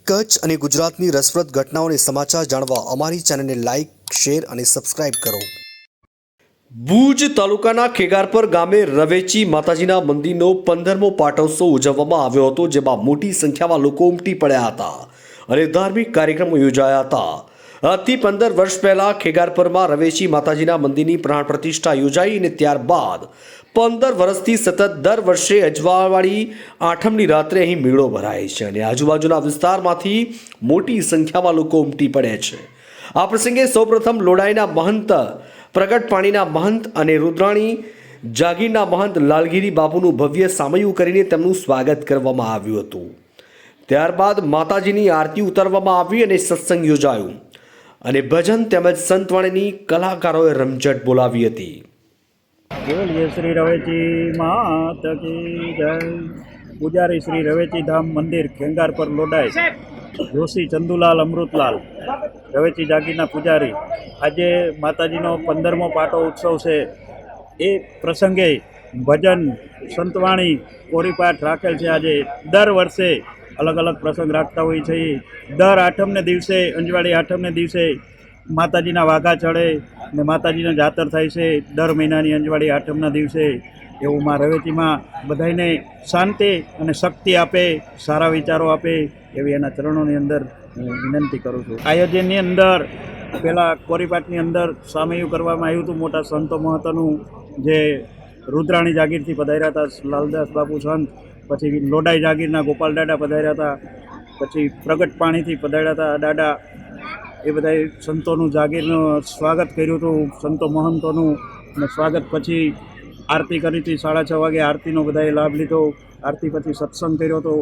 કચ્છ અને ગુજરાતની રસપ્રદ ઘટનાઓને સમાચાર જાણવા અમારી ચેનલને લાઇક, શેર અને સબસ્ક્રાઇબ કરો. ભુજ તાલુકાના ખેગારપર ગામે રવેચી માતાજીના મંદિરનો 15મો પાટોત્સવ ઉજવવામાં આવ્યો હતો, જેમાં મોટી સંખ્યામાં લોકો ઉમટી પડ્યા હતા અને ધાર્મિક કાર્યક્રમો યોજાયા હતા. આજથી 15 વર્ષ પહેલા ખેગારપરમાં રવેચી માતાજીના મંદિરની પ્રાણ પ્રતિષ્ઠા યોજાઈ અને ત્યારબાદ 15 વર્ષથી સતત દર વર્ષે અજવાળવાળી આઠમની રાત્રે અહીં મેળો ભરાય છે અને આજુબાજુના વિસ્તારમાંથી મોટી સંખ્યામાં લોકો ઉમટી પડે છે. આ પ્રસંગે સૌપ્રથમ લોડાઈના મહંત, પ્રગટ પાણીના મહંત અને રુદ્રાણી જાગીરના મહંત લાલગીરી બાપુનું ભવ્ય સામયું કરીને તેમનું સ્વાગત કરવામાં આવ્યું હતું. ત્યારબાદ માતાજીની આરતી ઉતારવામાં આવી અને સત્સંગ યોજાયું અને ભજન તેમજ સંતવાણીની કલાકારોએ રમઝટ બોલાવી હતી. બોલીએ શ્રી રવેચી માત કી જય. પૂજારી શ્રી રવેચી ધામ મંદિર ખેંગારપર લોડાઈ જોશી ચંદુલાલ અમૃતલાલ રવેચી જાગીરના પૂજારી. આજે માતાજીનો 15મો પાટો ઉત્સવ છે. એ પ્રસંગે ભજન, સંતવાણી, કોરીપાઠ રાખેલ છે. આજે દર વર્ષે અલગ અલગ પ્રસંગ રાખતા હોય છે. દર આઠમને દિવસે, અંજવાળી આઠમને દિવસે માતાજીના વાઘા ચડે ને માતાજીને જાતર થાય છે. દર મહિનાની અંજવાળી આઠમના દિવસે એવું માં રવેચીમાં બધાને શાંતિ અને શક્તિ આપે, સારા વિચારો આપે એવી એના ચરણોની અંદર હું વિનંતી કરું છું. આયોજનની અંદર પહેલાં કોરીપાઠની અંદર સામયું કરવામાં આવ્યું હતું. મોટા સંતો મહત્વનું જે રુદ્રાણી જાગીરથી પધાર્યા હતા લાલદાસ બાપુ સંત, પછી લોડાઈ જાગીરના ગોપાલ દાદા પધાર્યા હતા, પછી પ્રગટ પાણીથી પધાર્યા હતા દાદા. એ બધા સંતોનું જાગીરનું સ્વાગત કર્યું હતું, સંતો મહંતોનું અને સ્વાગત. પછી આરતી કરી હતી. 6:30 વાગે આરતીનો બધાએ લાભ લીધો. આરતી પછી સત્સંગ કર્યો હતો.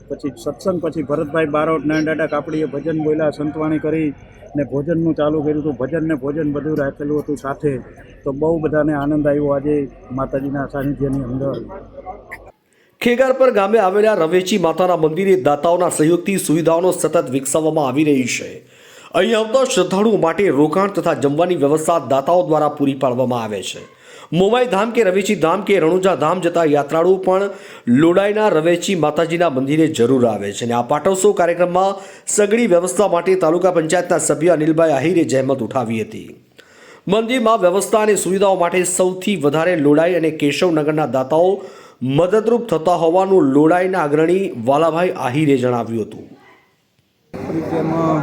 પછી સત્સંગ પછી ભરતભાઈ બારોટ, નાના દાદા કાપડીએ ભજન બોલ્યા, સંતવાણી કરી ને ભોજનનું ચાલુ કર્યું હતું. ભજન ને ભોજન બધું રાખેલું હતું સાથે. તો બહુ બધાને આનંદ આવ્યો આજે માતાજીના સાનિધ્યની અંદર. ખેગારપર ગામે આવેલા રવેચી માતાના મંદિરે દાતાઓના સહયોગથી સુવિધાઓનો સતત વિકસાવવામાં આવી રહી છે. અહીં આવતા શ્રદ્ધાળુઓ માટે રોકાણ તથા જમવાની વ્યવસ્થા દાતાઓ દ્વારા પૂરી પાડવામાં આવે છે. મોમાઈ ધામ કે રવેચી ધામ કે રણુજા ધામ જતા યાત્રાળુઓ પણ લોડાઈના રવેચી માતાજીના મંદિરે જરૂર આવે છે અને આ પાટોત્સવ કાર્યક્રમમાં સઘળી વ્યવસ્થા માટે તાલુકા પંચાયતના સભ્ય અનિલભાઈ આહિરે જહેમત ઉઠાવી હતી. મંદિરમાં વ્યવસ્થા અને સુવિધાઓ માટે સૌથી વધારે લોડાઈ અને કેશવનગરના દાતાઓ મદદરૂપ થતા હોવાનું લોડાઈના અગ્રણી વાલાભાઈ આહિરે જણાવ્યું હતું. પરિચયમાં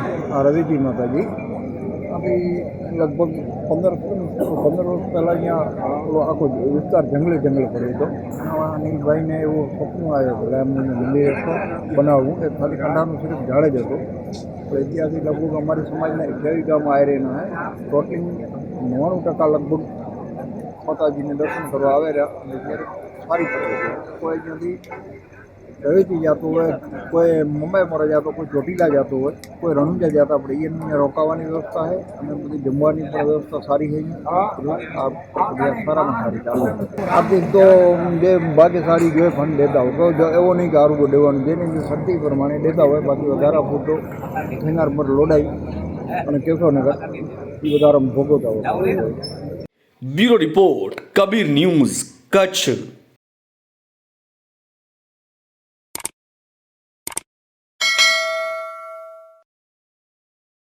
રવેચી માતાજી આપણી લગભગ 15 વર્ષ પહેલાં અહીંયા આખો વિસ્તાર જંગલે પડ્યો હતો. અનિલભાઈને એવું સપનું આવ્યું હતું એમનું મંદિર બનાવવું. એ ખાલી કંડાનું સિર્ફ ઝાડે જ હતું. પણ ત્યાંથી લગભગ અમારી સમાજના 21 ગામ આયરેના ટોટલી 99% લગભગ માતાજીને દર્શન કરવા આવે રહ્યા અને ત્યારે સારી પડે. કોઈ ત્યાંથી રવેચી જતું હોય, કોઈ મુંબઈમાં જતો, કોઈ ચોટીલા જતો હોય, કોઈ રણુજા જતા પડે. એની રોકાવાની વ્યવસ્થા છે અને બધી જમવાની પણ વ્યવસ્થા સારી છે. આ પ્રક્રિયા સારામાં સારી ચાલે. આર્થિક તો જે ભાગ્યશાળી જોઈએ ફંડ દેતા હોય, એવો નહીં કે આરોગ્ય દેવાનું, જેની જે શક્તિ પ્રમાણે દેતા હોય. બાકી વધારા પૂરતો ખેંગારપર લોડાઈ અને કેશવનગર એ વધારામાં ભોગવતા હોય. Bureau report, Kabir news, Kutch.